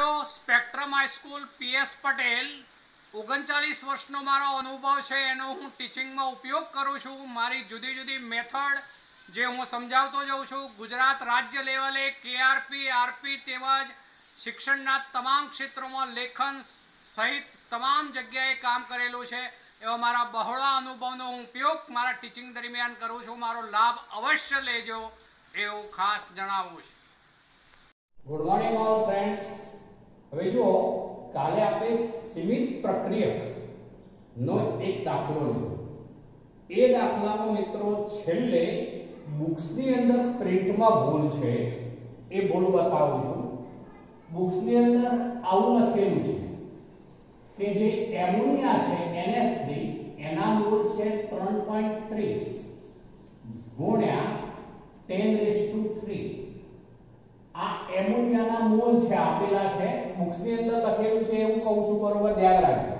મિત્રો, spectrum high school PS Patel 39 વર્ષનો મારો અનુભવ છે એનો હું ટીચિંગમાં ઉપયોગ કરું છું. મારી જુદી જુદી મેથડ જે હું સમજાવતો જાઉં છું. ગુજરાત રાજ્ય લેવલે કેઆરપી આરપી તેમજ શિક્ષણના તમામ ક્ષેત્રોમાં લેખન સહિત તમામ જગ્યાએ કામ કરેલું છે. એવા મારા બહોળા અનુભવનો હું ઉપયોગ મારા ટીચિંગ દરમિયાન કરું છું. મારો લાભ અવશ્ય લેજો એવું ખાસ જણાવું છું. Good morning all friends. હવે જુઓ, કાલે આપણે સીમિત પ્રક્રિયક નો એક દાખલો લીધો. એ દાખલામાં મિત્રો છેલ્લે બુક્સની અંદર પ્રિન્ટમાં ભૂલ છે એ ભૂલ બતાવું છું. બુક્સની અંદર આવું લખેલું છે કે જે એમોનિયા છે NH3 એના મોલ છે 3.30 ગુણ્યા 10⁻3. આ એમોનિયાના મોલ છે આપેલા છે, બુક્સની અંદર લખેલું છે એવું કહું છું, બરોબર ધ્યાન રાખજો.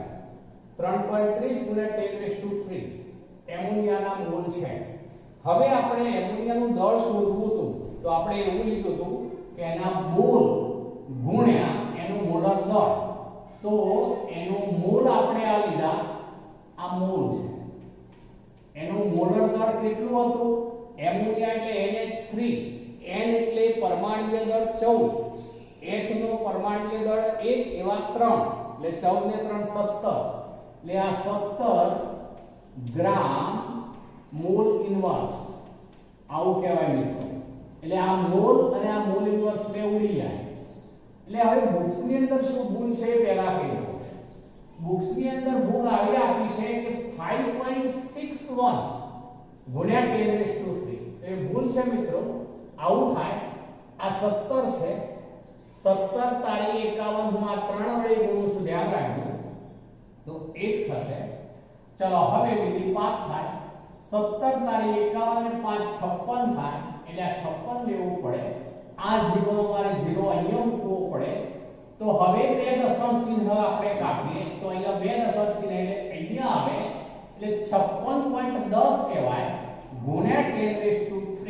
3.30 ગુણ્યા 10⁻3 એમોનિયાના મોલ છે. હવે આપણે એમોનિયાનું દળ શોધવું હતું તો આપણે એવું લીધું હતું કે એના મોલ ગુણ્યા એનું મોલર દળ. તો એનો મોલ આપણે આ લીધા, આ મોલ છે. એનું મોલર દળ કેટલું હતું? એમોનિયા એટલે NH3, N એટલે પરમાણુય દળ 14, H નો પરમાણુય દળ 1 એવા 3 એટલે 14 ને 3 17 એટલે આ 17 ગ્રામ મોલ ઇન્વર્સ આવું કહેવાય મિત્રો. એટલે આ મોલ અને આ મોલ ઇન્વર્સ બે ઉડી જાય. એટલે હવે બુક્સની અંદર શું ભૂલ છે પહેલા કહી દો. બુક્સની અંદર ભૂલ આવી આપી છે કે 5.61 ગુણ્યા 10⁻3. એ ભૂલ છે મિત્રો, આવું થાય. આ 17 છે, 17 તારી 51 હું આ 3 વડે ગુણું છું, ધ્યાન રાખજો તો 1 થશે. ચલો હવે બીજી 5 થાય. 17 તારી 51 ને 5 56 થાય, એટલે આ 56 લેવું પડે. આ 0 મારે 0 અહીંયા મૂકવો પડે. તો હવે બે દશાંશ ચિહ્ન આપણે કાપીએ તો અહીંયા બે દશાંશ ચિહ્ન એટલે અહીંયા આવે એટલે 56.10 કહેવાય ગુણ્યા 10⁻3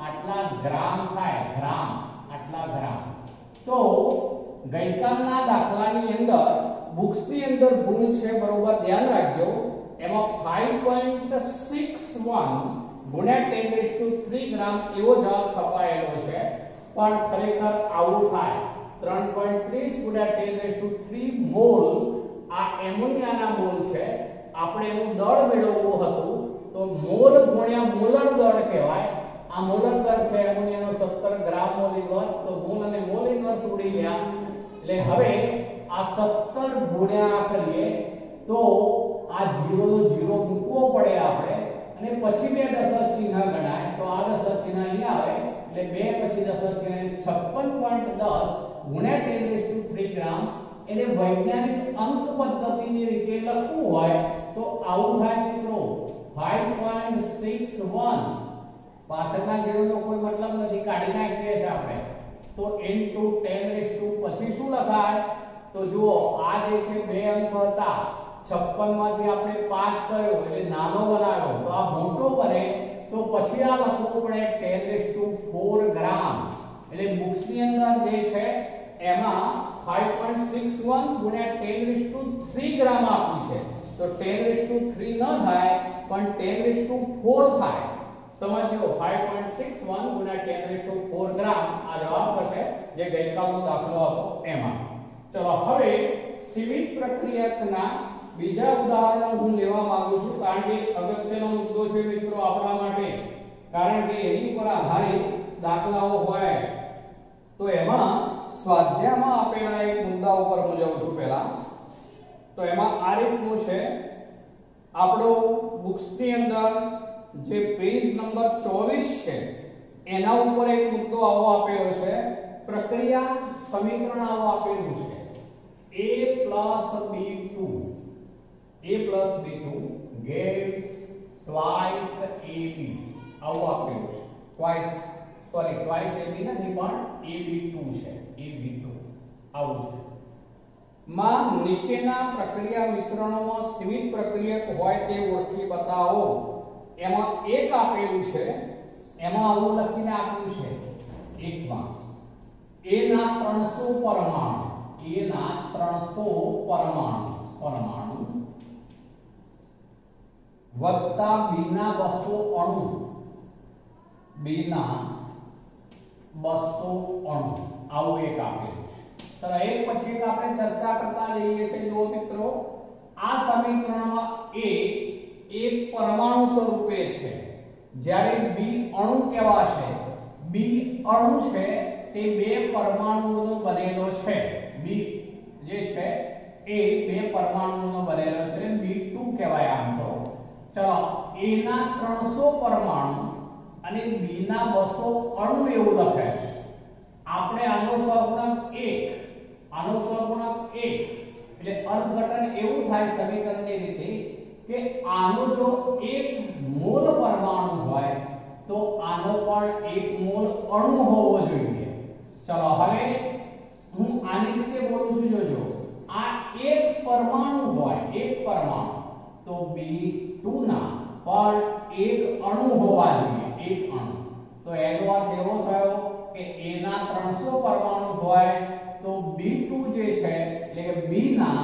આટલા ગ્રામ થાય. ગ્રામ, આટલા ગ્રામ. તો ગઈકાલના દાખલાની અંદર બુક્સની અંદર ભૂલ છે, બરોબર ધ્યાન રાખજો. એમાં 5.61 ગુણ્યા 10⁻3 ગ્રામ એવો જવાબ છપાયેલો છે, પણ ખરેખર આવું થાય. 3.30 ગુણ્યા 10⁻3 મોલ આ એમોનિયાના મોલ છે. આપણે એનું દળ મેળવવું હતું તો મોલ ગુણ્યા મોલર દળ કહેવાય. આ મોલર દળ છે એમોનિયાનો 17 ગ્રામ મોલ ઇન્વર્સ. તો મોલ અને મોલ ઇન્વર્સ ઉડી ગયા. એટલે હવે આ 17 ગુણ્યા કરીએ તો આ 0 નો 0 મૂકવો પડે આપણે, અને પછી બે દશાંશ ચિહ્ન ગણાય. તો આ દશાંશ ચિહ્ન અહીંયા આવે એટલે બે પછી દશાંશ ચિહ્ન 56.10 ગુણ્યા 10⁻3 ગ્રામ. એટલે વૈજ્ઞાનિક અંક પદ્ધતિની રીતે લખવું હોય તો આવું થાય મિત્રો. 5.61 પાછળના ઝીરોનો કોઈ મતલબ નથી, કાઢી નાખીએ છે આપણે. તો into 10 પછી શું લખાય? તો જુઓ, આ જે છે બે અંક હતા, 56 માંથી આપણે 5 કર્યો એટલે નાનો બનાવ્યો તો આ મોટો બને. તો પછી આ લખવું પડે 10⁻4 ગ્રામ. એટલે બુક્સની અંદર જે છે એમાં 5.61 ગુણ્યા 10⁻3 ગ્રામ આપ્યું છે. તો 10⁻3 ન થાય પણ 10⁻4 થાય. સમજો, 5.61 ગુણ્યા 10⁻4 ગ્રામ આ જવાબ થશે જે ગઈકાલનો દાખલો હતો એમાં. ચલો હવે સીમિત પ્રક્રિયકના બીજા ઉદાહરણો હું લેવા માંગુ છું, કારણ કે અગત્યનો મુદ્દો છે મિત્રો આપણા માટે, કારણ કે એની પર આધારિત દાખલાઓ હોય. તો એમાં સ્વાધ્યાયમાં આપેલા એક મુદ્દા ઉપર હું જાઉં છું પહેલા. તો એમાં આ રીતનું છે, આપણો બુક્સની અંદર જે પેજ નંબર 24 છે એના ઉપર એક મુદ્દો આવો આપેલો છે, પ્રક્રિયા સમીકરણ આવો આપેલું છે a+b2 gives twice ab આવું આપેલું છે. twice ab નથી પણ ab2 છે, ab2 આવું છે. માં નીચેના પ્રક્રિયા મિશ્રણોમાં સીમિત પ્રક્રિયક હોય તે ઓળખી બતાવો. એમાં એક આપેલું છે, એમાં આવું લખીને આપ્યું છે એકમાં A ના 300 પરમાણુ 300 પરમાણુ વત્તા B ના 200 અણુ, B ના 200 અણુ, આવું એક આપેલું છે. ચલો એક પછી એક આપણે ચર્ચા કરતા જઈએ છીએ. જુઓ મિત્રો, આ સમીકરણમાં A એક પરમાણુ સ્વરૂપે છે, જ્યારે B અણુ કહેવાશે. B અણુ છે તે બે પરમાણુઓનો બનેલો છે. B જે છે એ બે પરમાણુઓનો બનેલો છે. B2 કહેવાય આમ તો. ચલો A ના 300 પરમાણુ અને B ના 200 અણુ એવું લખે છે. આપણે આનો સહગુણક 1 એટલે અર્થઘટન એવું થાય સમીકરણની રીતે કે આનો જો એક મોલ પરમાણુ હોય તો આનો પણ એક મોલ અણુ હોવો જોઈએ. ચલો હવે હું આની રીતે બોલું છું, જોજો. આ એક પરમાણુ હોય, એક પરમાણુ, તો B2 ના પણ એક અણુ હોવા જોઈએ, એક અણુ. તો એનો અર્થ એવો થયો કે A ના 300 પરમાણુ હોય તો B2 જે છે એટલે કે B ના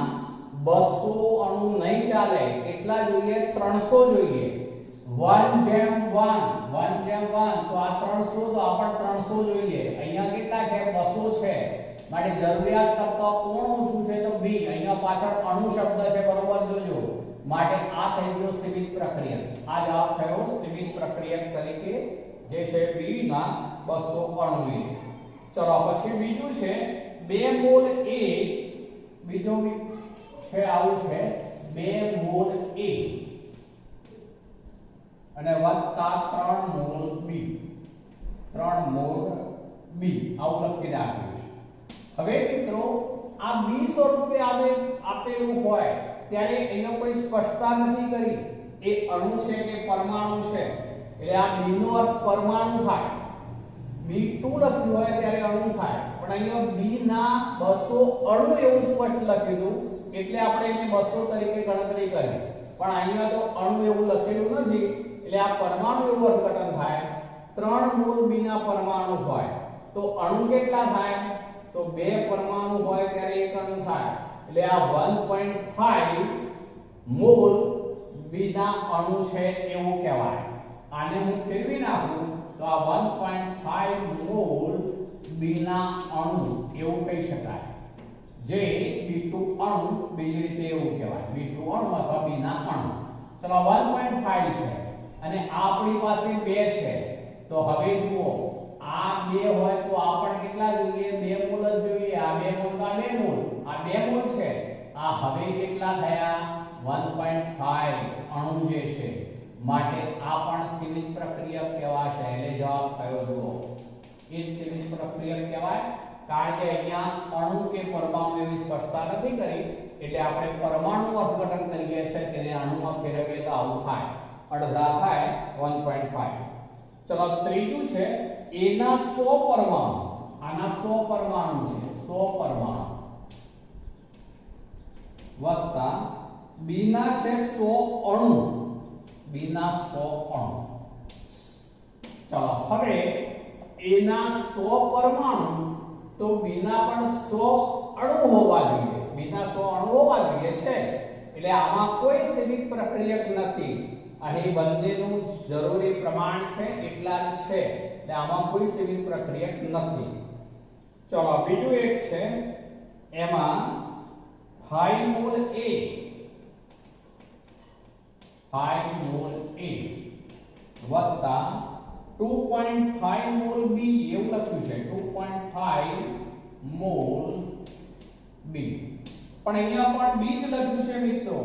200 અણુ નહીં ચાલે. કેટલા જોઈએ? 300 જોઈએ. 1:1 તો આ 300, તો આ પણ 300 જોઈએ. અહીંયા કેટલા છે? 200 છે. માટે જરૂરિયાત કરતા કોણ ઓછું છે? તો B. અહીંયા પાછળ અણુ શબ્દ છે, બરોબર જોજો. માટે આ થઈ ગયો સીમિત પ્રક્રિયક. આ જવાબ થયો સીમિત પ્રક્રિયક તરીકે, જે છે B ના 200 અણુ. ચલો પછી બીજું છે 2 મોલ A. બીજો છે આવું છે 2 મોલ A અને વત્તા 3 મોલ B. 3 મોલ B આવું લખીને આપ્યું છે. હવે મિત્રો આ B સ્વરૂપે આપેલું હોય ત્યારે એનો કોઈ સ્પષ્ટતા નથી કરી. એ અણુ છે કે પરમાણુ છે, એટલે આ B નો અર્થ પરમાણુ થાય. B2 લખ્યું હોય ત્યારે અણુ થાય, પણ અહીંયા B ના 200 અણુ એવું સ્પષ્ટ લખેલું એટલે આપણે એને 200 તરીકે ગણતરી કરી. પણ અહીંયા તો અણુ એવું લખેલું નથી એટલે આ પરમાણુ એવું અર્થઘટન થાય. 3 મોલ B ના પરમાણુ હોય તો અણુ કેટલા થાય? તો 2 પરમાણુ હોય ત્યારે એક અણુ થાય. એટલે આ 1.5 મોલ B ના અણુ છે એવું કહેવાય. આને હું ફેરવી નાખું તો આ 1.5 મોલ B ના અણુ એવું કહી શકાય. જે B2 અણુ બીજી રીતે એવું કહેવાય, B2 અણુ અથવા B ના અણુ. ચલો 1.5 છે અને આ આપણી પાસે 2 છે. તો હવે જુઓ, આ 2 હોય તો આ પણ કેટલા જોઈએ? 2 મોલ જ જોઈએ. આ 2 મોલ તો આ 2 મોલ, આ 2 મોલ છે. આ હવે કેટલા થયા? 1.5 અણુ જે છે. માટે આ પણ સીમિત પ્રક્રિયક કહેવાશે. એટલે જવાબ થયો જુઓ, એ સીમિત પ્રક્રિયક કહેવાય. કારણ કે અહીંયા અણુ કે પરમાણુ એવી સ્પષ્ટતા નથી કરી, એટલે આપણે પરમાણુ અર્થઘટન કરીએ છીએ, તેને અણુમાં ફેરવીએ તો આવું થાય, અડધા થાય 1.5. ચલો ત્રીજું છે A ના 100 પરમાણુ. આના 100 પરમાણુ છે, 100 પરમાણુ વત્તા B ના છે 100 અણુ. B ના 100 અણુ. ચલો હવે A ના 100 પરમાણુ તો B ના પણ 100 અણુ હોવા જોઈએ. B ના 100 અણુ હોવા જોઈએ છે. એટલે આમાં કોઈ સીમિત પ્રક્રિયક નથી. અહીં બંનેનું જરૂરી પ્રમાણ છે એટલા જ છે. એટલે આમાં કોઈ સીમિત પ્રક્રિયક નથી. ચલો બીજું એક છે, એમાં 5 મોલ A, 5 મોલ A વત્તા 2.5 મોલ B એવું લખ્યું છે. 2.5 મોલ B. પણ અહીંયા પણ B જ લખ્યું છે મિત્રો.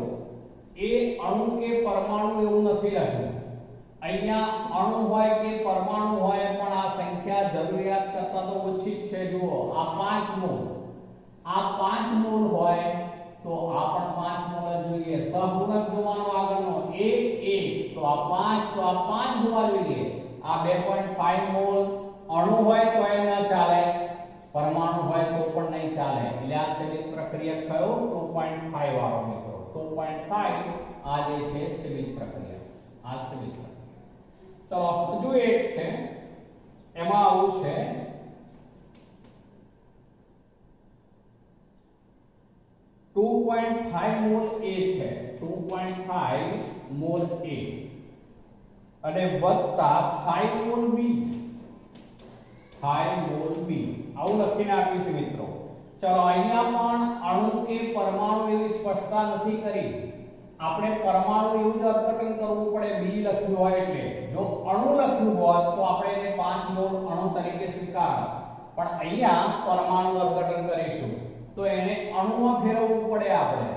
એ અણુ કે પરમાણુ એવું નથી લખ્યું. અહીંયા અણુ હોય કે પરમાણુ હોય પણ આ સંખ્યા જરૂરિયાત કરતા તો ઓછી જ છે. જુઓ, આ 5 મોલ, આ 5 મોલ હોય તો આ પણ 5 મોલ જ જોઈએ. સહગુણક જોવાનો આગળનો 1 તો આ 5, તો આ 5 હોવા જોઈએ. આ 2.5 મોલ અણુ હોય તો એ ન ચાલે, પરમાણુ હોય તો પણ નહીં ચાલે. એટલે આ સીમિત પ્રક્રિયક થયો 2.5 વાળો મિત્રો. 2.5 આ જે છે સીમિત પ્રક્રિયક, આ સીમિત પ્રક્રિયક. ચલો હજુ એક છે, એમાં આવું છે 2.5 મોલ A છે, 2.5 મોલ A અને વત્તા 5 મોલ B, 5 મોલ B આવું લખીને આપ્યું છે મિત્રો. ચલો અહીંયા પણ અણુ કે પરમાણુ એવી સ્પષ્ટતા નથી કરી. આપણે પરમાણુ એવું જ અર્થઘટન કરવું પડે બી લખ્યું હોય એટલે. જો અણુ લખ્યું હોત તો આપણે એને 5 મોલ અણુ તરીકે સ્વીકાર, પણ અહીંયા પરમાણુ અર્થઘટન કરીશું તો એને અણુમાં ફેરવવું પડે આપણે,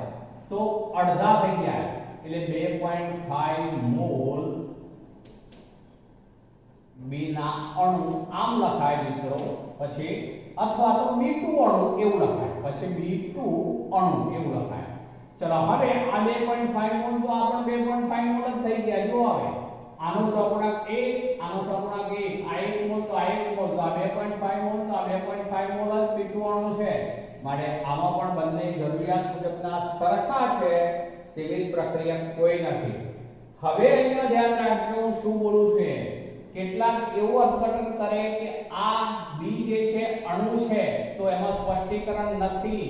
તો અડધા થઈ જાય એટલે 2.5 મોલ B ના અણુ આમ લખાય મિત્રો. પછી અથવા તો B2 અણુ એવું લખાય, પછી B2 અણુ એવું લખાય. ચલો હવે આ 2.5 મોલ તો આ પણ 2.5 મોલ જ થઈ ગયા. જો હવે આનો સહગુણક 1, આનો સહગુણક 1, આ 1 મોલ તો આ 1 મોલ તો આ 2.5 મોલ તો આ 2.5 મોલ જ B2 અણુ છે. માટે આમાં પણ બંને જરૂરિયાત મુજબના સરખા છે, સીમિત પ્રક્રિયક કોઈ નથી. હવે અહીંયા ધ્યાન રાખજો શું બોલું છું. કેટલાક એવું અર્થઘટન કરે કે આ B જે છે અણુ છે તો એમાં સ્પષ્ટીકરણ નથી.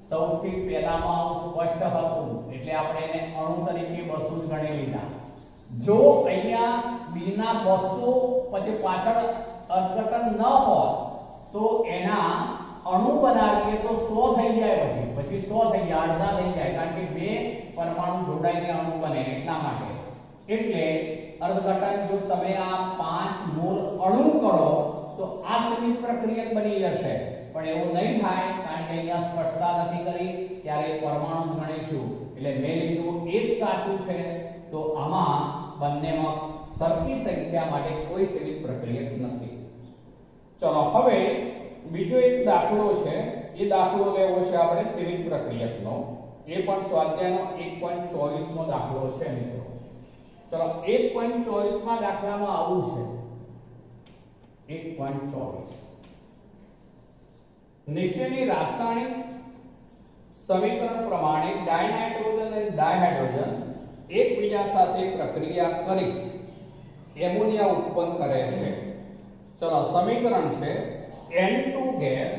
સૌથી પહેલામાં આવું સ્પષ્ટ હતું એટલે આપણે એને અણુ તરીકે 200 જ ગણી લીધા. જો અહીંયા B ના 200 પછી પાછળ અર્થઘટન ન હોત તો એના અણુ બનાવીએ તો 100 થઈ જાય, પછી 100 થઈ જાય, અડધા થઈ જાય, કારણ કે બે પરમાણુ જોડાઈને અણુ બને એટલા માટે. એટલે અર્થઘટન જો તમે આ 5 મોલ અણુ કરો તો આ સીમિત પ્રક્રિયક બની જશે, પણ એવું નહીં થાય કારણ કે અહીંયા સ્પષ્ટતા નથી કરી. ત્યારે પરમાણુ ગણીશું એટલે મેં લીધું એ જ સાચું છે. તો આમાં બંનેમાં સરખી સંખ્યા માટે કોઈ સીમિત પ્રક્રિયક નથી. ચલો હવે બીજો એક દાખલો છે. એ દાખલો લેવો છે આપણે સીમિત પ્રક્રિયકનો. એ પણ સ્વાધ્યાયનો 1.24 મો દાખલો છે મિત્રો. ચલો 1.24 માં દાખલામાં આવું છે. 1.24 નીચેની રાસાયણિક સમીકરણ પ્રમાણે ડાયનાઇટ્રોજન અને ડાયહાઇડ્રોજન એકબીજા સાથે પ્રક્રિયા કરી એમોનિયા ઉત્પન્ન કરે છે. ચલો સમીકરણ છે N2 ગેસ.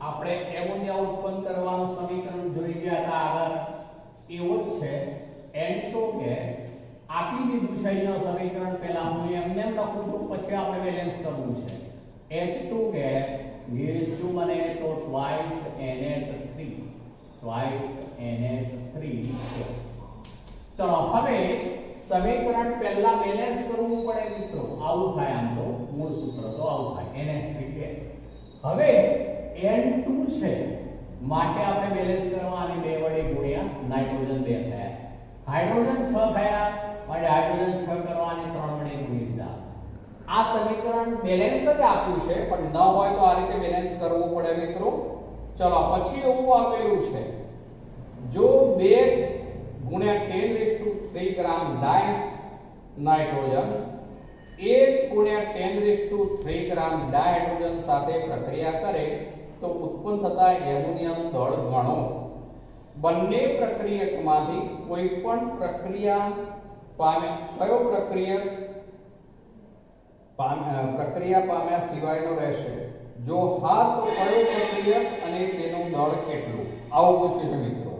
આપણે એમોનિયા ઉત્પન્ન કરવાનું સમીકરણ જોઈ ગયા હતા આગળ, એવું જ છે. N2 ગેસ આપી દીધું છે અહીંયા સમીકરણ. પહેલા હું એમને એમ લખું છું, પછી આપણે બેલેન્સ કરવું છે. H2 ગેસ ગેસ શું બને તો twice NH3, twice NH3 gas. ચલો હવે સમીકરણ પહેલા બેલેન્સ કરવું પડે મિત્રો. આવું થાય, આમ તો મૂળ સૂત્ર તો આવું થાય NH3 ગેસ. હવે N2 છે માટે આપણે બેલેન્સ કરવા અને 2 વડે ગુણ્યા નાઇટ્રોજન 2 થયા, હાઇડ્રોજન 6 થયા માટે હાઇડ્રોજન 6 કરવા અને 3 વડે ગુણી દીધા. આ સમીકરણ બેલેન્સ જ આપ્યું છે, પણ ન હોય તો આ રીતે બેલેન્સ કરવું પડે મિત્રો. ચલો પછી એવું આપેલું છે જો 2 ગુણ્યા 10³ ગ્રામ નાઇટ્રોજન 1 ગુણ્યા 10³ ગ્રામ ડાયહાઇડ્રોજન સાથે પ્રક્રિયા કરે તો ઉત્પન્ન થતા એમોનિયાનું દળ ગણો. બંને પ્રક્રિયકમાંથી કોઈ પણ પ્રક્રિયા પામ્યા સિવાયનો રહેશે. જો હા તો કયો પ્રક્રિયક અને તેનું દળ કેટલું, આવું પૂછ્યું છે મિત્રો.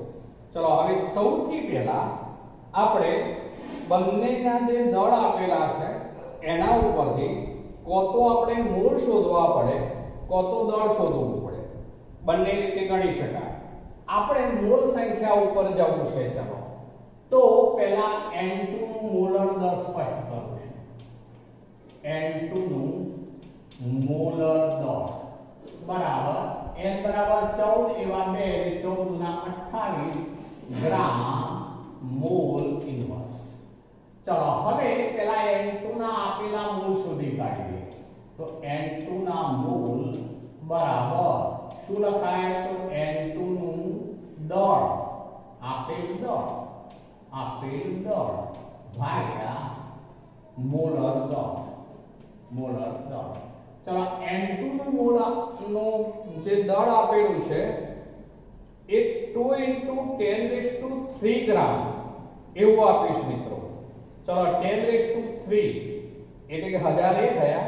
ચલો હવે સૌથી પહેલા આપણે બંનેના જે દળ આપેલા છે એના ઉપરથી કો તો આપણે મોલ શોધવા પડે, કો તો દળ શોધવું પડે. બંને રીતે ગણી શકાય. આપણે મોલ સંખ્યા ઉપર જવું છે. ચલો તો પહેલા N2 નું મોલર દળ સ્પષ્ટ કરું છું. N2 નું મોલર દળ બરાબર N બરાબર 14 એવા 2 એટલે 14 ના 28 ગ્રામ મોલ ઇન્વર્સ. ચલો હવે પહેલા N2 ના આપેલા મોલ શોધી કાઢીએ. તો N2 ના મોલ બરાબર શું લખાય તો N2 નું દળ આપેલ દળ ભાગ્યા મોલર દળ. ચલો N2 નું મોલ નું જે દળ આપેલું છે એ 2 * 10³ ગ્રામ એવું આપીશ મિત્રો. ચલો 10³ એટલે કે 1000 એ થયા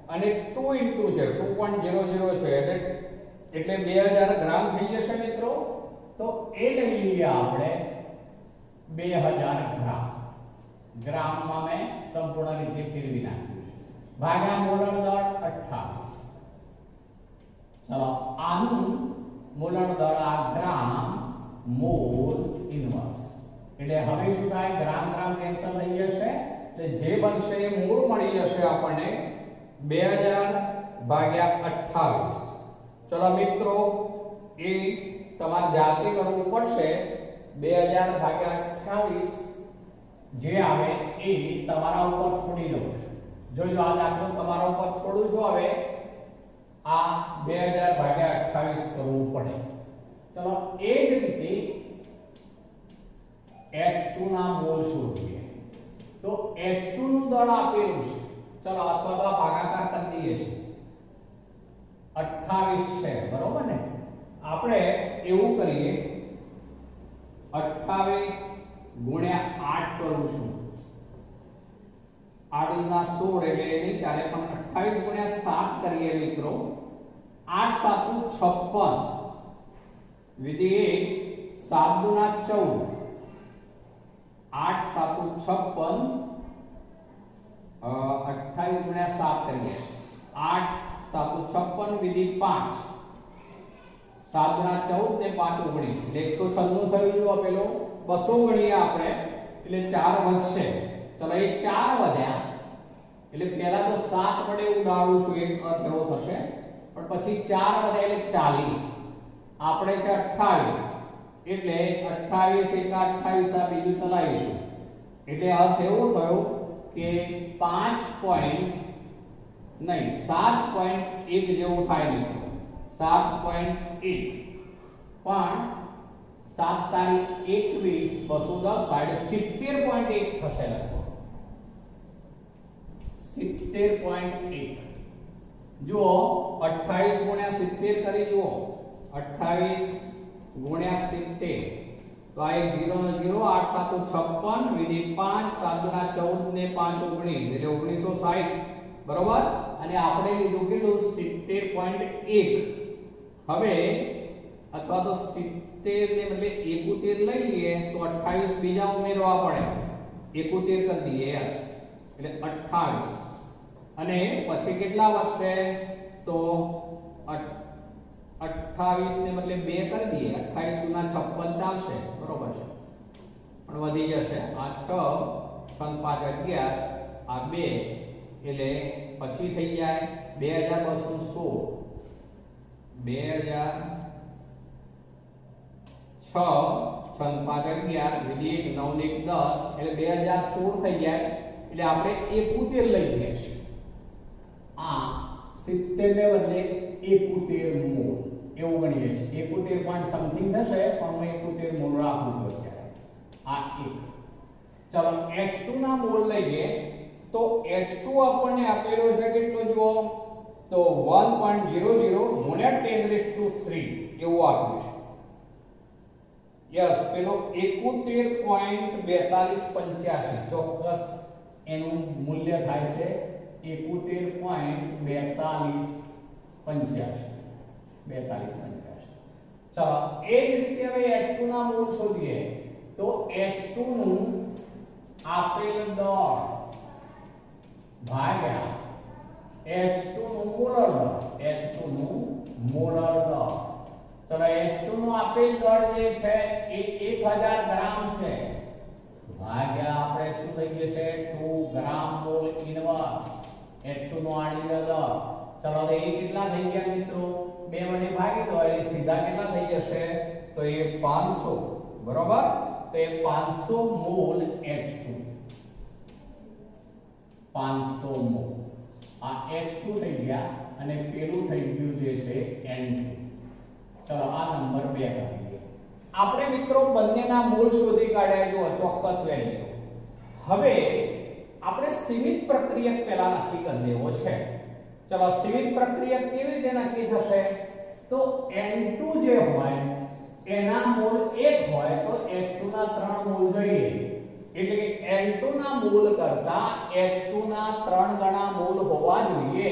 અને 2 * છે 2.00 છે એટલે 2000 ગ્રામ થઈ જશે મિત્રો. તો એ લઈ લઈએ આપણે 2000 ગ્રામ. ગ્રામમાં મેં સંપૂર્ણ રીતે ફેરવી નાખ્યું છે. ભાગ્યા મોલર દળ 28. ચલો આનું મોલર દળ આ ગ્રામ મોલ ઇન્વર્સ. એટલે હવે શું થાય, ગ્રામ ગ્રામ કેન્સલ થઈ જશે, એટલે જે બનશે એ મૂળ મળી જશે આપણને 2000 ભાગ્યા 28. ચલો મિત્રો એ તમારે જાતે કરવું પડશે. 2000 ભાગ્યા 28 જે આવે એ તમારા ઉપર છોડી દઉં છું. જોજો આ દાખલો તમારા ઉપર છોડું છું. હવે આ 2000 ભાગ્યા 28 કરવું પડે. ચલો એ જ રીતે H2 ના મોલ શોધીએ. તો H2 નું દળ આપેલું છે. ચલો અથવા તો ભાગાકાર કરી દઈએ છે. 28 છે, બરોબર ને? આપણે એવું કરીએ, 28 ગુણ્યા 8 કરું છું. 8 ના 16 એટલે નહીં ચાલે, પણ 28 ગુણ્યા 7 કરીએ મિત્રો. 8 7 56 વિધિ 1 7 દુના 14. 8 7 56 28 ગુણ્યા 7 કરીએ. 8 7 56 વિધિ 5 7 દુના 14 ને 5 19 એટલે 196 થયું. જો પેલો 200 ગણીએ આપણે એટલે 4 વધશે. ચલો એ 4 વધ્યા એટલે પહેલા તો 7 વડે ઉડાડું છું, એક અર્થ એવો થશે, પણ પછી 4 વધ્યા એટલે 40. આપણે છે 28 એટલે 28 એકા 28 આ બીજું ચલાવીશું એટલે અર્થ એવો થયો કે 7.1 જેવું થાય મિત્રો. 7.1 પણ 7 તારીખ 21 210 થાય એટલે 70.1 થશે લગભગ. 70.1. જુઓ 28 ગુણ્યા 70 કરી જુઓ. 28 ગુણ્યા 70 તો આ એક 0 નો 0. 8 7 56 વિધિ 5 7 ના 14 ને 5 19 એટલે 1960 બરોબર. અને આપણે લીધું કેટલું 70.1. હવે અથવા તો 70 ને બદલે 71 લઈ લઈએ તો 28 બીજા ઉમેરવા પડે. 71 કરી દઈએ યસ એટલે 28 અને પછી કેટલા વધશે તો 28 ને બદલે 2 કરી દઈએ. 28 ગુના 56 ચાલશે, બરોબર છે, પણ વધી જશે. આ 6 6 5 11 આ 2 એટલે પછી થઈ જાય 2216 2000 6 6 5 11 વિધિ 1 9 1 10 એટલે 2016 થઈ જાય. એટલે આપણે 71 લઈ લઈએ છીએ. આ 70 ને બદલે 71 મૂળ એવું ગણીએ છીએ. 71 પોઈન્ટ સમથિંગ થશે, પણ હું 71 મૂળ રાખું છું અત્યારે. આ એક. ચલો H2 ના મૂળ લઈએ તો H2 આપણને આપેલો છે કેટલો જુઓ તો 1.00 ગુણ્યા 10³ એવું આપ્યું છે. યસ પેલો 71.4285 ચોક્કસ એનું મૂલ્ય થાય છે 71.4285. ચલો એ જ રીતે હવે H2 ના મૂળ શોધીએ તો H2 નું આપેલ દળ ભાગ્યા H2 નું મોલર દળ. H2 નું મોલર દળ. ચલો H2 નું આપેલ દળ જે છે એ 1000 ગ્રામ છે ભાગ્યા આપણે શું થઈ જશે 2 ગ્રામ મોલ ઇન્વર્સ H2 નું આડી દળ. ચલો તો એ કેટલા થઈ ગયા મિત્રો 2 વડે ભાગી દો એટલે સીધા કેટલા થઈ જશે તો એ 500 બરોબર. તો એ 500 મોલ H2 500 મોલ આ H2 થઈ ગયા અને પેલું થઈ ગયું જે છે N2. ચલો આ નંબર 2 કરી દઈએ. આપણે મિત્રો બંનેના મૂળ શોધી કાઢ્યા જો ચોક્કસ વેલ્યુ. હવે આપણે સીમિત પ્રક્રિયક પહેલા નક્કી કરી દેવો છે. ચલો સીમિત પ્રક્રિયક કેવી રીતે નક્કી થશે તો N2 જે હોય એના મૂળ 1 હોય તો H2 ના 3 મૂળ જોઈએ. એટલે કે N2 ના મૂળ કરતા H2 ના 3 ગણા મૂળ હોવા જોઈએ.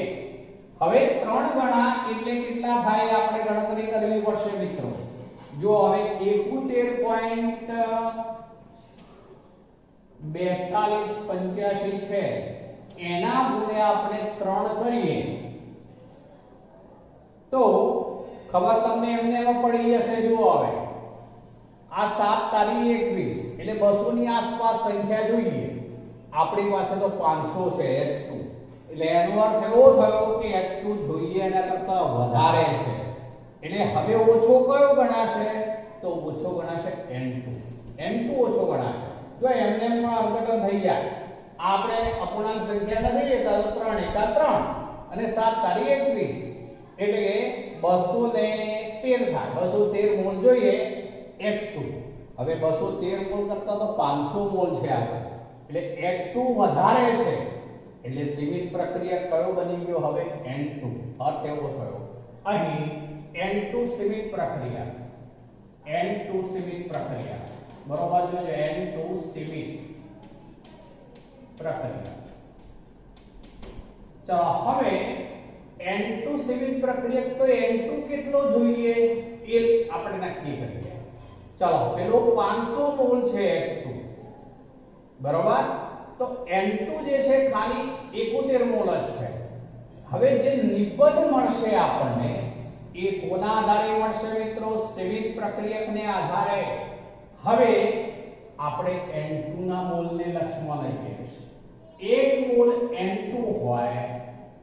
હવે 3 ગણા એટલે કેટલા થાય આપણે ગણતરી કરવી પડશે મિત્રો. જો હવે 71.4285 છે એના ગુણ્યા આપણે 3 કરીએ તો ખબર તમને એમને એમાં પડી જશે. જુઓ હવે આ 7 તારી 21 એટલે 200 ની આસપાસ સંખ્યા જોઈએ. આપણી પાસે તો 500 છે h2 એટલે એનો અર્થ એવો થયો કે h2 જોઈએ એના કરતા વધારે છે. એટલે હવે ઓછો કયો ગણાશે? તો ઓછો ગણાશે n2. n2 ઓછો ગણાશે. જો એમને પણ અર્થઘટન થઈ જાય. આપણે અપૂર્ણાંક સંખ્યા નથી લેતા તો 3 એકા 3 અને 7 તારી 21 એટલે 213 થાય. 213 મોલ જોઈએ h2. હવે 213 મોલ કરતા તો 500 મોલ છે આગળ એટલે h2 વધારે છે એટલે સીમિત પ્રક્રિયા કયો બની ગયો? હવે n2. અર્થ એવો થયો અહીં n2 સીમિત પ્રક્રિયા. n2 સીમિત પ્રક્રિયા બરોબર જોજો. n2 સીમિત પ્રક્રિયા. ચાલો હવે n2 સીમિત પ્રક્રિયા તો n2 કેટલો જોઈએ એ આપણે નક્કી કરીએ. ચાલો પેલો 500 મોલ છે h2 બરોબર. તો n2 જે છે ખાલી 71 મોલ જ છે. હવે જે નિબંધ મળશે આપણને એ કોના આધારે મળશે મિત્રો? સીમિત પ્રક્રિયકને આધારે. હવે આપણે n2 ના મોલને લક્ષમાં લઈએ. 1 મોલ n2 હોય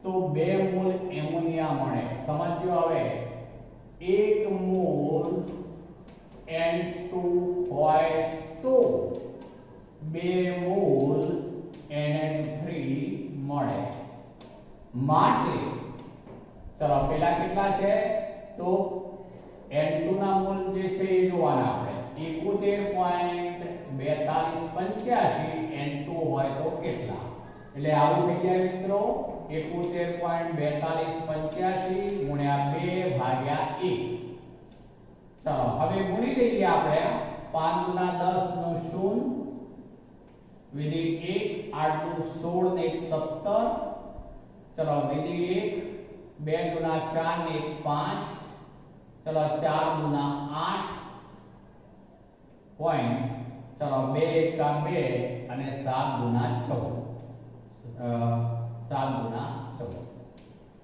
તો 2 મોલ એમોનિયા મળે. સમજજો હવે 1 મોલ n2 હોય તો 2 મોલ NH3 મળે. માટે ચલો પેલા કેટલા છે? તો n2 ના મોલ જે છે એ જોવાના આપણે. 71.4285 n2 હોય તો કેટલા? એટલે આવું થઈ જાય મિત્રો 71.4285 ગુણ્યા 2 ભાગ્યા 1. ચલો હવે ગુણી લઈએ આપણે. 5 દુના 10 નું 0 વિધિ 1 8 દુ 16 ને 1 17. ચલો વિધિ 1 2 દુના 4 ને 1 5. ચલો 4 દુના 8 પોઈન્ટ. ચલો 2 એકા 2 અને 7 દુના 14. 7 દુના 14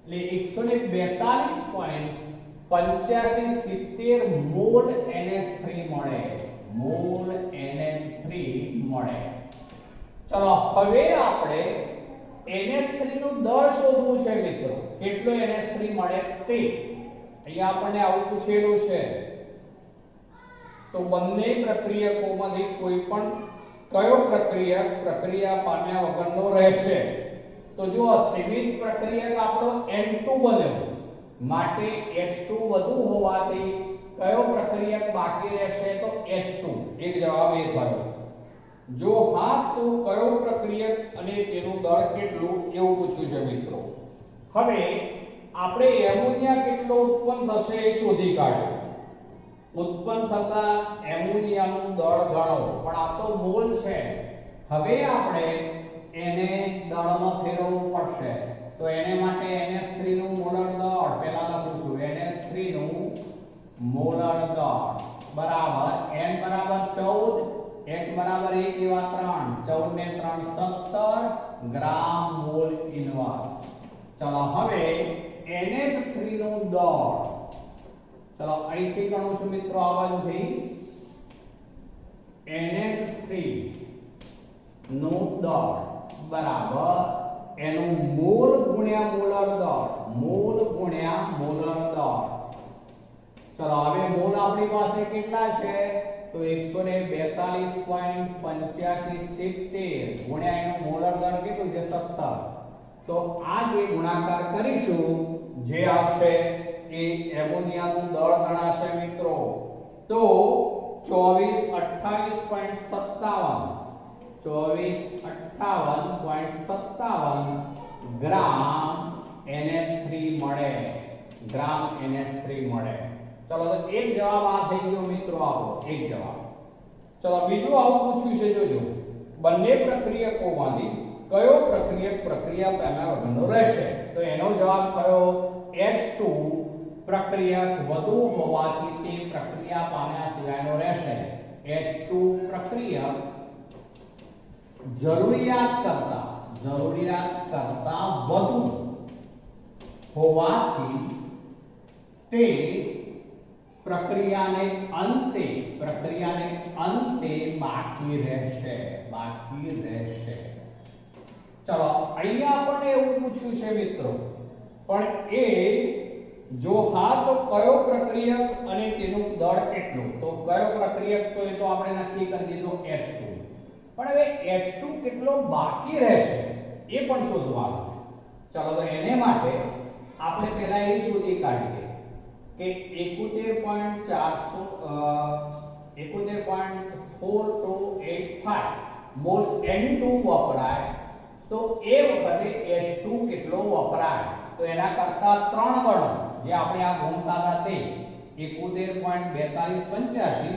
એટલે 142.8570 મોલ NH3 મળે. મોલ NH3 મળે. ચલો હવે આપણે NH3 નું દળ શોધવું છે મિત્રો. કેટલો NH3 મળે તે અહીંયા આપણને આવું પૂછેલું છે. તો બંને પ્રક્રિયકોમાંથી કોઈ પણ કયો પ્રક્રિયા પામ્યા વગરનો રહેશે? તો જો સીમિત પ્રક્રિયક આપણો n2 બન્યો માટે h2 વધુ હોવાથી કયો પ્રક્રિયક બાકી રહેશે? તો h2. એક જવાબ એ થયો. જો હા તો કયો પ્રક્રિયક અને તેનું દળ કેટલું એવું પૂછ્યું છે મિત્રો. હવે આપણે એમોનિયા કેટલો ઉત્પન્ન થશે એ શોધી કાઢ્યું. ઉત્પન્ન થતા એમોનિયાનું દળ ગણો. પણ આ તો મોલ છે. હવે આપણે એને દળમાં ફેરવવું પડશે. તો એને માટે NH3 નું મોલર દળ પહેલા લખું છું. NH3 નું મોલર દળ બરાબર n બરાબર 14 h બરાબર 1 એવા 3 14 ને 3 17 ગ્રામ મોલ ઇનવર્સ. ચલો હવે NH3 નું દળ ચલો અહીંથી ગણું છું મિત્રો આ બાજુથી. NH3 નું દળ બરાબર એનું મોલ ગુણ્યા મોલર દળ. મોલ ગુણ્યા મોલર દળ. ચલો હવે મોલ આપણી પાસે કેટલા છે? તો 142.8570 ગુણ્યા એનું મોલર દળ કેટલું છે? 17. તો આ જે ગુણાકાર કરીશું જે આવશે એ એમોનિયાનું દળ ગણાશે મિત્રો. તો 2458.57 ગ્રામ NH3 મળે. ગ્રામ NH3 મળે. ચલો તો એક જવાબ આ થઈ ગયો મિત્રો આપણો. એક જવાબ. ચલો બીજું આવું પૂછ્યું છે જોજો. બંને પ્રક્રિયકોમાંથી કયો પ્રક્રિયા પામ્યા વગરનો રહેશે? તો એનો જવાબ કયો? H2 પ્રક્રિયક વધુ હોવાથી તે પ્રક્રિયા પામે H2 પ્રક્રિયક જરૂરિયાત કરતા વધુ હોવાથી તે પ્રક્રિયાને અંતે બાકી રહેશે ચલો અહીંયા આપણને એવું પૂછ્યું છે મિત્રો પણ એ જો હા તો કયો પ્રક્રિયક અને તેનું દળ કેટલું તો કયો પ્રક્રિયક તો એ તો આપણે નક્કી કરી દીધું H2 પણ હવે H2 કેટલો બાકી રહેશે એ પણ શોધવાનું છે ચલો તો એને માટે આપણે પહેલા એ શોધી કાઢીએ કે 71.4285 મોલ N2 વપરાય તો એ વખતે H2 કેટલો વપરાય તો એના કરતા 3 ગણો જે આપણે આ ગુણતા હતા તે 71.4285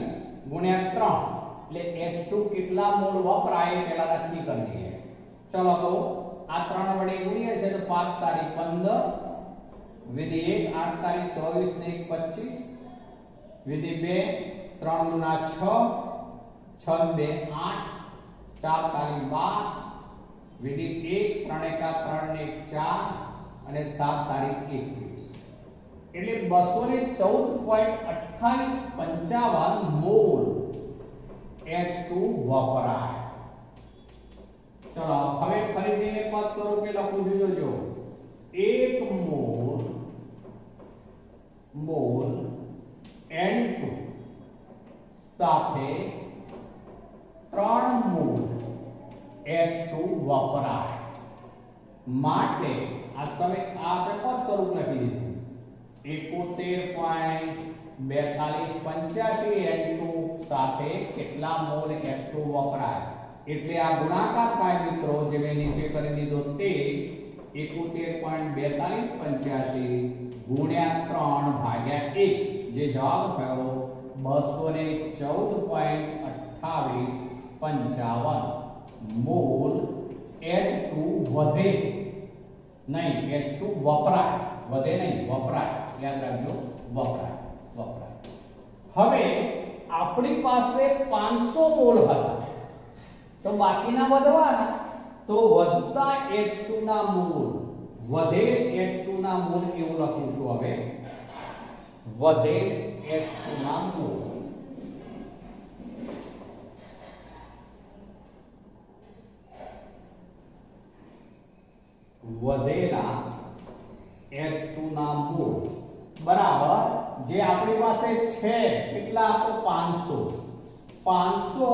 ગુણ્યા 3 એટલે H2 કેટલા મોલ વપરાય એ પહેલા નક્કી કરી દઈએ ચલો તો આ 3 વડે ગુણીએ છે તો 5 તારીખ 15 વિધિ 1 8 તારીખ 24 ને 25 વિધિ 2 3 ગુણા 6 6 2 8 4 તારીખ 12 વિધિ 1 3 એકા 3 ને 4 અને 7 તારીખ 21 એટલે 214.2855 મોલ H2 વપરાય ચલો હવે ફરીથી એને પદ સ્વરૂપે લખું છું જોજો 1 મોલ N2 સાથે 3 મોલ H2 વપરાય માટે આ સમય આપણે પદ સ્વરૂપ લખી દીધું 71.4285 N2 સાથે કેટલા મોલ H2 વપરાય એટલે આ ગુણાકાર થાય મિત્રો જે મેં નીચે કરી દીધો તે 71.4285 ગુણ્યા 3 ભાગ્યા 1 જે જવાબ થયો 214.2855 મોલ H2 વધે નહીં H2 વપરાય વધે નહીં વપરાય યાદ રાખજો વપરાય હવે આપણી પાસે 500 મોલ હતા તો બાકીના વધવાના તો વધતા H2 ના મોલ વધેલ H2 ના મોલ એવું લખું છું હવે વધેલ H2 ના મોલ વધેલા H2 ના મોલ બરાબર જે આપણી પાસે છે કેટલા તો 500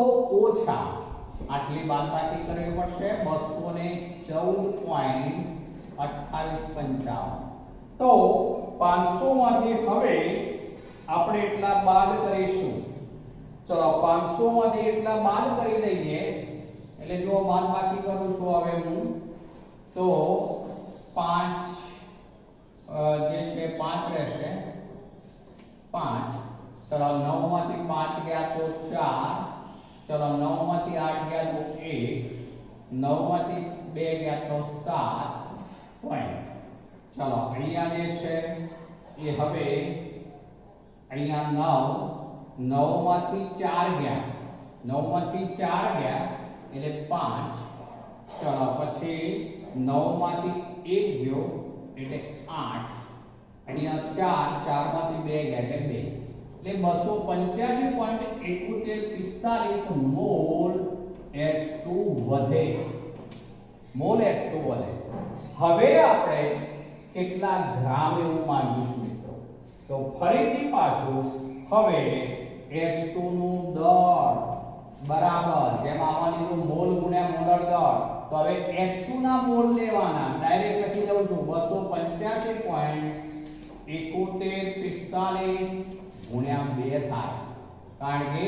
ઓછા આટલી બાદબાકી કરવી પડશે 214.2855 તો 500 માંથી હવે આપણે એટલા બાદ કરીશું ચલો 500 માંથી એટલા બાદ કરી દઈએ એટલે જો બાદબાકી કરું છું હવે હું તો 5 જે છે 5 રહેશે 5 ચલો 9 માંથી 5 ગયા તો 4 चलो 9 માંથી 8 ગયા તો 1 9 માંથી 2 ગયા તો 7 પોઈન્ટ ચલો અહીંયા જે છે એ હવે અહીંયા 9 માંથી 4 ગયા 9 માંથી 4 ગયા એટલે 5 ચલો પછી 9 માંથી 1 ગયો એટલે 8 અહીંયા 4 માંથી 2 ગયા એટલે 2 એટલે 285.7145 મોલ H2 વધે હવે આપણે કેટલા ગ્રામ એવું માંગીશું મિત્રો તો ફરીથી પાછું હવે H2 નું દળ બરાબર જેમ આવવાની તો મોલ ગુણ્યા મોલર દળ તો હવે H2 ના મોલ લેવાના ડાયરેક્ટ લખી દઉં છું 285.7145 ગુણ્યા 2 થાય કારણ કે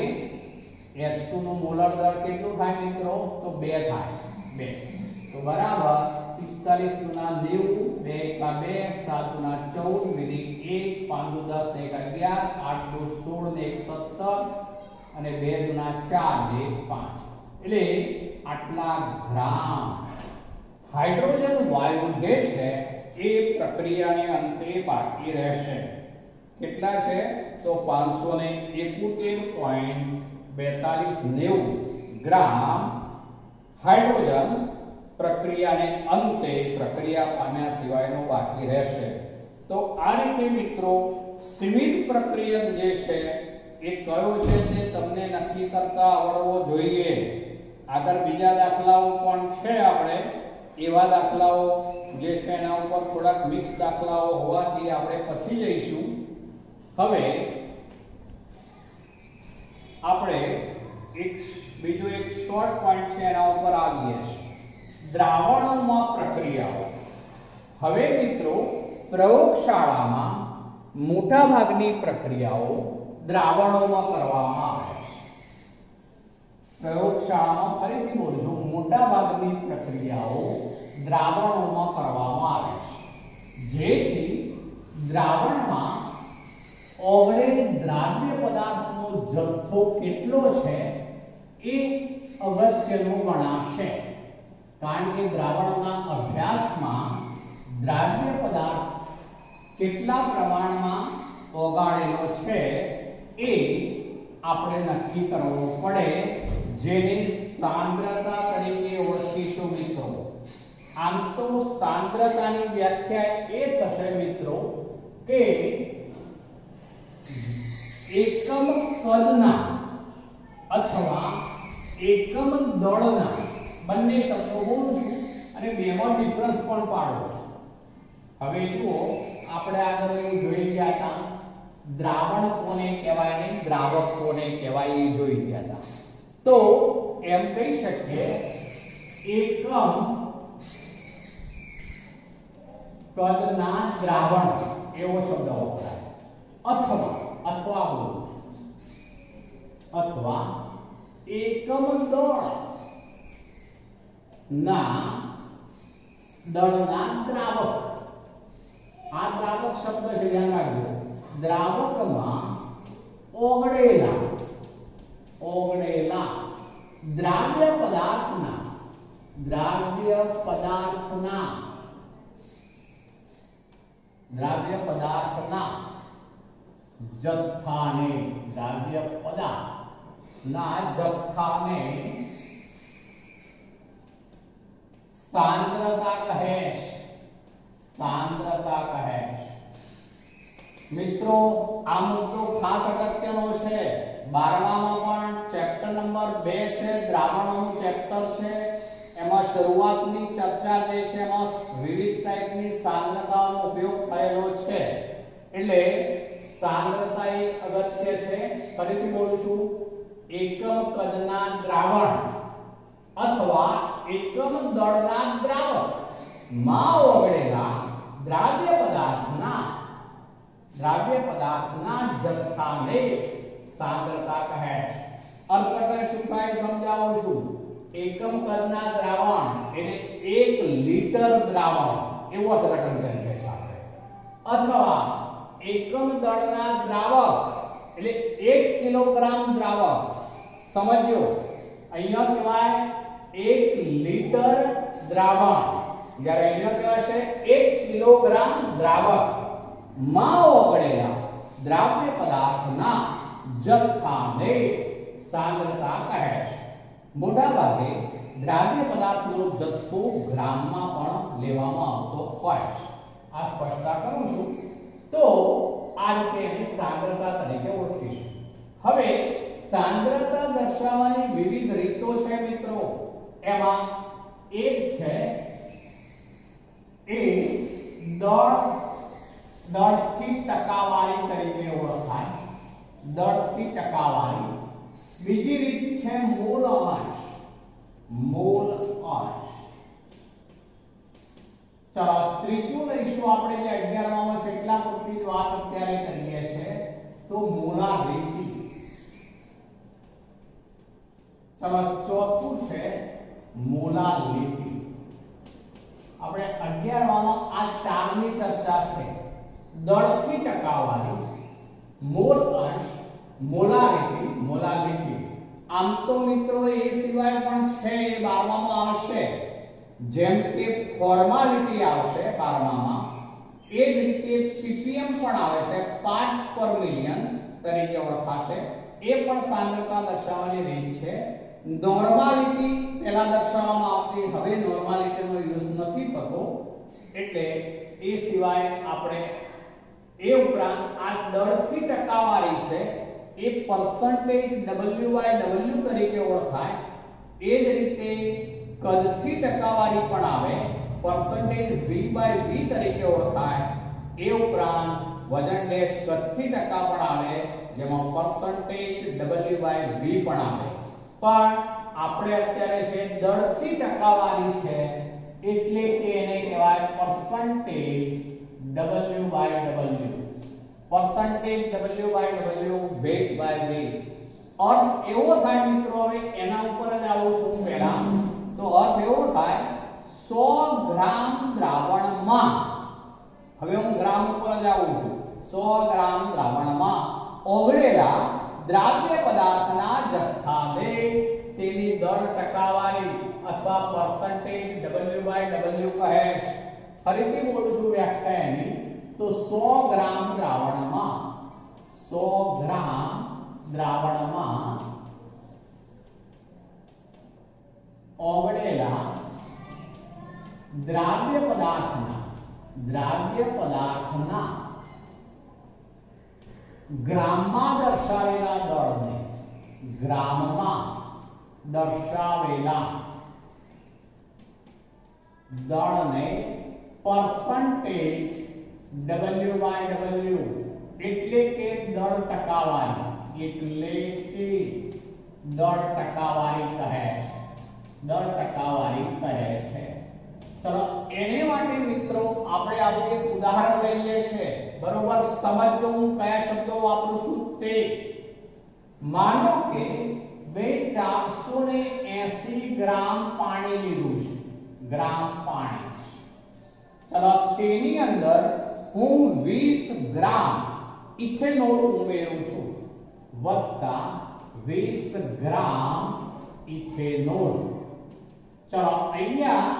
H2 નું મોલર દળ કેટલું થાય મિત્રો તો 2 થાય 2 તો બરાબર 45 ગુણ્યા 90 2 એકા 2 7 ગુણ્યા 14 વિધિ 1 5 દુ 10 ને 11 8 દુ 16 ને 17 અને 2 ગુણ્યા 4 ને 5 એટલે આટલા ગ્રામ હાઇડ્રોજન વાયુ જે છે એ પ્રક્રિયાને અંતે બાકી રહેશે કેટલા છે તો 571.4285 4290 ગ્રામ હાઇડ્રોજન પ્રક્રિયાને અંતે પ્રક્રિયા પામ્યા સિવાયનો બાકી રહેશે. તો આ રીતે મિત્રો સીમિત પ્રક્રિયક જે છે એ કયો છે તે તમને નક્કી કરતા આવડવો જોઈએ. આગળ બીજા દાખલાઓ પણ છે, આપણે એવા દાખલાઓ જે છે એના ઉપર થોડાક મિક્સ દાખલાઓ હોવાથી આપણે પછી જઈશું. હવે આપણે બીજો એક શોર્ટ પોઈન્ટ છે એના ઉપર આવીએ છીએ. દ્રાવણોમાં પ્રક્રિયાઓ. હવે મિત્રો પ્રયોગશાળામાં મોટા ભાગની પ્રક્રિયાઓ દ્રાવણોમાં કરવામાં આવે છે. પ્રયોગશાળામાં ફરીથી બોલજો, મોટા ભાગની પ્રક્રિયાઓ દ્રાવણોમાં કરવામાં આવે છે, જેથી દ્રાવણમાં ઓગળેલ દ્રાવ્ય પદાર્થનો જથ્થો કેટલો છે એ અગત્યનું ગણાશે. કારણ કે દ્રાવણના અભ્યાસમાં દ્રાવ્ય પદાર્થ કેટલા પ્રમાણમાં ઓગાળેલો છે એ આપણે નક્કી કરવું પડે, જેને સાંદ્રતા તરીકે ઓળખીશું મિત્રો. આમ તો સાંદ્રતાની વ્યાખ્યા એ થશે મિત્રો કે એકમ કદના અથવા એકમ દળના, બંને શબ્દો બોલું છું અને બેમાં ડિફરન્સ પણ પાડું છું. હવે જુઓ, આપણે આગળ એવું જોઈ ગયા હતા, દ્રાવણ કોને કહેવાય ને દ્રાવક કોને કહેવાય એ જોઈ ગયા હતા. તો એમ કહી શકીએ એકમ કદના દ્રાવણ એવો શબ્દ વપરાય, અથવા બોલું છું, અથવા એકમ દળના દ્રાવક. આ દ્રાવક શબ્દ છે, ધ્યાન રાખજો. દ્રાવકમાં ઓગળેલા દ્રાવ્ય પદાર્થના જથ્થાને સાંદ્રતા કહે છે. મિત્રો આ મુદ્દો ખાસ અગત્યનો છે. 12માં પણ ચેપ્ટર નંબર 2 છે, દ્રાવણોનું ચેપ્ટર છે. એમાં શરૂઆતની ચર્ચા જે છે એમાં વિવિધ ટાઈપની સાંદ્રતાઓનો ઉપયોગ થયેલો છે. એટલે સાંદ્રતા એ અગત્ય છે. ફરીથી બોલું છું, એકમ કદના દ્રાવણ અથવા એકમ દળના દ્રાવક માં ઓગળેલા દ્રાવ્ય પદાર્થના જથ્થાને સાંદ્રતા કહે છે. અર્થઘટન શું થાય સમજાવું છું. એકમ કદના દ્રાવણ એટલે 1 લિટર દ્રાવણ એવું અર્થઘટન કરી છે સાથે. અથવા એકમ દળના દ્રાવક એટલે 1 કિલોગ્રામ દ્રાવક. સમજો, અહીંયા કહેવાય 1 લિટર દ્રાવણ, જ્યારે અહીંયા કહેવાય છે 1 કિલોગ્રામ દ્રાવક માં ઓગળેલા દ્રાવ્ય પદાર્થના જથ્થાને સાંદ્રતા કહે છે. મોટા ભાગે દ્રાવ્ય પદાર્થનો જથ્થો ગ્રામમાં પણ લેવામાં આવતો હોય છે. આ સ્પષ્ટતા કરું છું. તો આ રીતે એને સાંદ્રતા તરીકે ઓળખીશું. હવે સાંદ્રતા દર્શાવવાની વિવિધ રીતો છે મિત્રો. એમાં એક છે એ દળથી ટકાવારી તરીકે ઓળખાય. દળથી ટકાવારી. બીજી રીત છે મોલ અંશ. ચાલો ત્રીજું લઈશું આપણે, જે 11માં છે એટલા પૂરતી વાત અત્યારે કરીએ છીએ, તો મોલારિટી. ચાલો ચોથું છે મોલારિટી. આપણે 11માં આ ચારની ચર્ચા છે. દળથી ટકાવારી, મોલ અંશ, મોલારિટી. આમ તો મિત્રો એ સિવાય પણ છે, એ 12માં આવશે. જેમ કે ફોર્માલિટી આવશે 12માં, એ જ રીતે ppm પણ આવે છે, પાર્ટ્સ પર મિલિયન તરીકે ઓળખાશે. એ પણ સાંદ્રતા દર્શાવવાની રીત છે. નોર્માલિટી પહેલા દર્શાવવામાં આવતી, હવે નોર્માલિટીનો યુઝ નથી થતો, એટલે એ સિવાય આપણે એ ઉપરાંત આ દરથી ટકાવારી છે એ પરસેન્ટેજ W/W તરીકે ઓળખાય. એ જ રીતે કદથી ટકાવારી પણ આવે, પરસેન્ટેજ V/V તરીકે ઓળખાય. એ ઉપરાંત વજન ડેશ કદથી ટકા પણ આવે, જેમાં પરસેન્ટેજ W/V પણ આવે. પણ આપણે અત્યારે છે દરથી ટકાવારી છે એટલે કે એને કહેવાય percentage W/W. Percentage W/W weight/weight. અર્થ એવો થાય મિત્રો, હવે એના ઉપર જ આવું છું પહેલા, તો અર્થ એવો થાય 100 ગ્રામ દ્રાવણમાં, હવે હું ગ્રામ ઉપર જ આવું છું, 100 ગ્રામ દ્રાવણમાં ઓગળેલા દ્રાવ્ય પદાર્થના જથ્થા દીઠ તેની દર ટકાવારી અથવા પરસેન્ટેજ W/W કહે. ફરીથી બોલું છું વ્યાખ્યા એની, તો 100 ગ્રામ દ્રાવણમાં, 100 ગ્રામ દ્રાવણમાં ઓગળેલા દ્રાવ્ય પદાર્થના ગ્રામમાં દર્શાવેલા દળને, ગ્રામમાં દર્શાવેલા દળને પરસેન્ટેજ W/W એટલે કે દળ ટકાવારી, એટલે કે દળ ટકાવારી કહે છે. દળ ટકાવારી કહે છે. ચલો એને માટે મિત્રો આપણે આપણું એક ઉદાહરણ લઈ લઈએ છીએ. બરોબર, સમજો હું કયા શબ્દો વાપરું છું તે. માનો કે મેં 480 ગ્રામ પાણી લીધું છે, ગ્રામ પાણી. ચલો તેની અંદર હું 20 ગ્રામ ઇથેનોલ ઉમેરું છું, વત્તા 20 ગ્રામ ઇથેનોલ. ચલો અહીંયા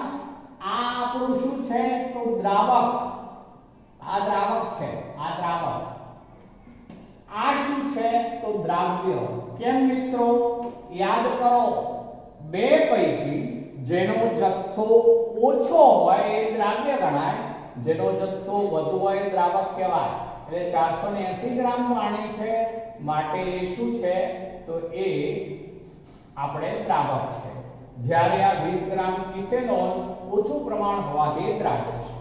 આ આપણું શું છે, તો દ્રાવક. આ દ્રાવક છે, આ દ્રાવક. આ શું છે, તો દ્રાવ્ય. કેમ મિત્રો, યાદ કરો, બે પૈકી જેનો જથ્થો ઓછો હોય એ દ્રાવ્ય ગણાય, જેનો જથ્થો વધુ હોય એ દ્રાવક કહેવાય. એટલે 480 ગ્રામ પાણી છે માટે એ શું છે, તો એ આપણે દ્રાવક છે. જ્યારે આ 20 ગ્રામ ઇથેનોલ ઓછું પ્રમાણ હોવાથી દ્રાવ્ય છે.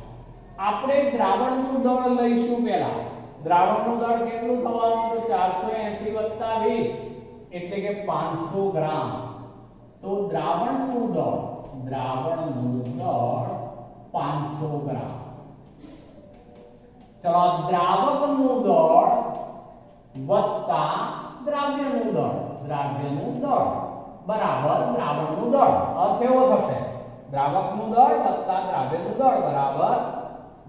આપણે દ્રાવણનું દળ લઈશું. પહેલા દ્રાવણનું દળ કેટલું થવાનું, તો 480 + 20 એટલે કે 500 ગ્રામ. તો દ્રાવણનું દળ 500 ગ્રામ. ચલો દ્રાવકનું દળ વત્તા દ્રાવ્યનું દળ બરાબર દ્રાવણનું દળ. અર્થ એવો થશે, દ્રાવકનું દળ વત્તા દ્રાવ્યનું દળ બરાબર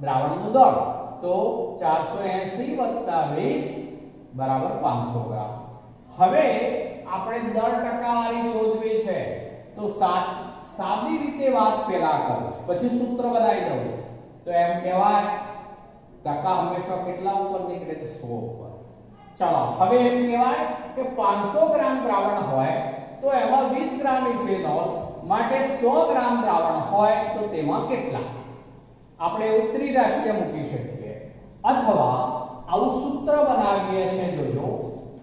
દ્રાવણનું દળ. તો 480 + 20 બરાબર 500 ગ્રામ. હવે આપણે દળ ટકાવારી શોધવી છે, તો સાદી રીતે વાત પહેલા કરું છું, પછી સૂત્ર બનાવી દઉં છું. તો એમ કહેવાય ટકા હંમેશા કેટલા ઉપર નીકળે, તો 100 ઉપર. ચલો હવે એમ કહેવાય કે 500 ગ્રામ દ્રાવણ હોય તો એમાં 20 ગ્રામ ઇથેનોલ માટે 100 ગ્રામ દ્રાવણ હોય તો તેમાં કેટલા, આપણે એવું ત્રિરાશીય મૂકી શકીએ. અથવા આવું સૂત્ર બનાવીએ છે, જોજો,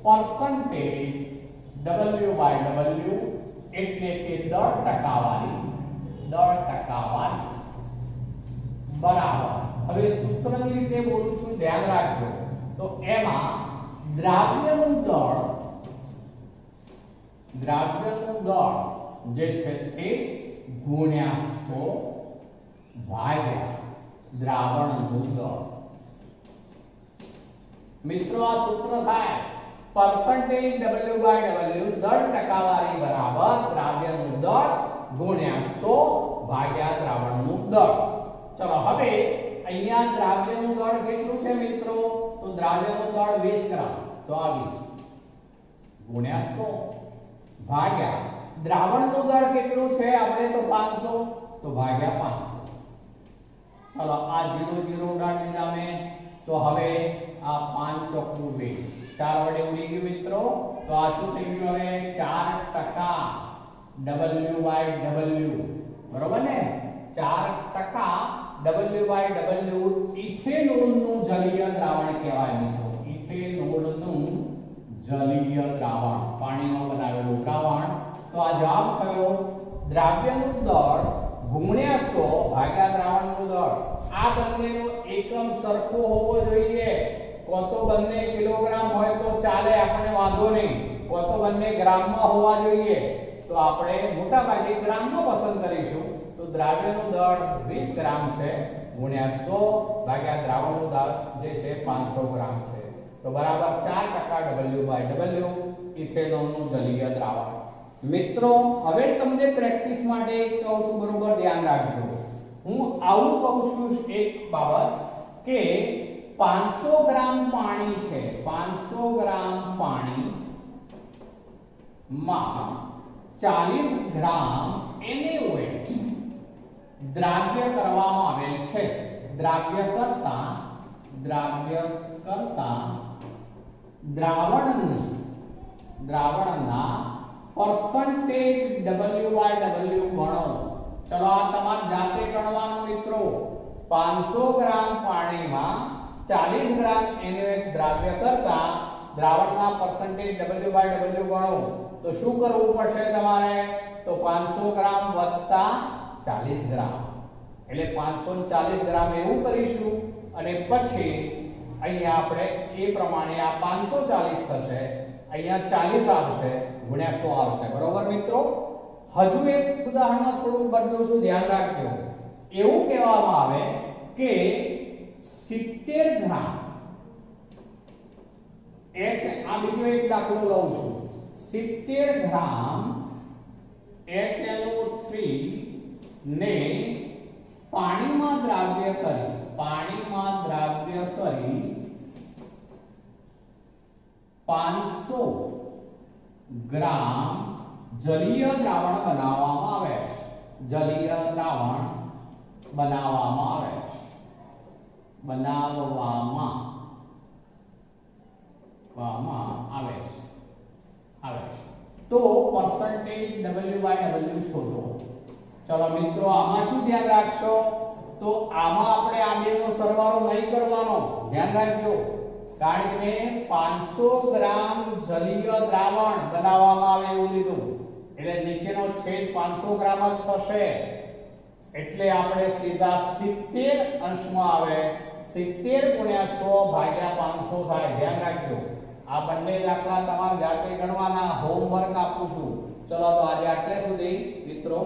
પરસેન્ટેજ W/W એટલે કે દળ ટકાવારી બરાબર. હવે સૂત્રની રીતે બોલું છું, ધ્યાન રાખજો. તો એમાં દ્રાવ્યનું દળ જે છે તે ગુણ્યા 100 ભાગ્યા દ્રાવણનું દળ. મિત્રો આ સૂત્ર થાય પરસેન્ટેજ W/W દળ ટકાવારી બરાબર દ્રાવ્યનું દળ ગુણ્યા 100 ભાગ્યા દ્રાવણનું દળ. ચલો હવે અહીંયા દ્રાવ્યનું દળ કેટલું છે મિત્રો, તો દ્રાવ્યનું દળ 20 ગ્રામ, તો આ 20 ગુણ્યા 100 ભાગ્યા દ્રાવણનું દળ કેટલું છે, આપણે તો 500, તો ભાગ્યા 500. ચલો આ 0 0 ઉડાડી દીધા મેં, તો હવે આ 5 ચોકું 20 4 વડે ઉડી ગયું મિત્રો, તો આ શું થઈ ગયું હવે 4% W/W, બરોબર ને? 4% W/W ઇથેનોલ નું જલીય દ્રાવણ કહેવાય મિત્રો. ઇથેનોલ નું જલીય દ્રાવણ, પાણીમાં બનાવેલું દ્રાવણ. તો આ જવાબ થયો દ્રાવ્યનું દળ ગુણ્યા 100 ભાગ્યા દ્રાવણનું દળ. આ બંનેનો એકમ સરખો હોવો જોઈએ. કો તો બંને કિલોગ્રામ હોય તો ચાલે, આપણે વાંધો નહીં. કો તો બંને ગ્રામમાં હોવા જોઈએ. તો આપણે મોટા ભાગે ગ્રામમાં પસંદ કરીશું. તો દ્રાવ્યનું દળ 20 ગ્રામ છે ગુણ્યા 100 ભાગ્યા દ્રાવણનું દળ જે છે 500 ગ્રામ છે. તો બરાબર 4% W/W ઇથેનોલનું જલીય દ્રાવણ. મિત્રો હવે તમને પ્રેક્ટિસ માટે કહું છું, બરોબર ધ્યાન રાખજો. હું આવું કહું છું એક બાબત કે 500 ગ્રામ પાણી છે, 500 ગ્રામ પાણી માં 40 ગ્રામ NaOH દ્રાવ્ય કરવામાં આવેલ છે. દ્રાવ્ય કરતા દ્રાવણના પરસેન્ટેજ W/W ગણો. ચલો આ તમારે જાતે ગણવાનું મિત્રો. 500 ગ્રામ પાણીમાં 40 ગ્રામ NaOH દ્રાવ્ય કરતા દ્રાવણના પરસેન્ટેજ W/W ગણો. તો શું કરવું પડશે તમારે? તો 500 ગ્રામ વત્તા 40 ગ્રામ એટલે 540 ગ્રામ એવું કરીશું. અને પછી અહીંયા આપણે એ પ્રમાણે આ 540 થશે, અહીંયા 40 આવશે ગુણ્યા 100 આવશે. બરોબર મિત્રો? હજુ એક ઉદાહરણમાં થોડું બદલું છું, ધ્યાન રાખજો. એવું કહેવામાં આવે કે 70 ગ્રામ આ બીજો એક દાખલો લઉં છું. 70 ગ્રામ HNO3 ને પાણીમાં દ્રાવ્ય કરી 500 ગ્રામ જલીય દ્રાવણ બનાવવામાં આવે છે. જલીય દ્રાવણ બનાવવામાં આવે છે. તો પરસેન્ટેજ W/W શોધો. ચલો મિત્રો આમાં શું ધ્યાન રાખશો? તો આમાં આપણે આ બેનો સરવાળો નહીં કરવાનો, ધ્યાન રાખજો. કારણ કે 500 ગ્રામ જલીય દ્રાવણ બનાવવામાં આવે એવું લીધું એટલે નીચેનો છેદ 500 ગ્રામ જ થશે. એટલે આપણે સીધા 70 અંશમાં આવે. 70 ગુણ્યા 100 ભાગ્યા 500 થાય. ધ્યાન રાખજો. આ બંને દાખલા તમારે જાતે ગણવાના. હોમવર્ક આપું છું. ચલો તો આજે આટલે સુધી મિત્રો.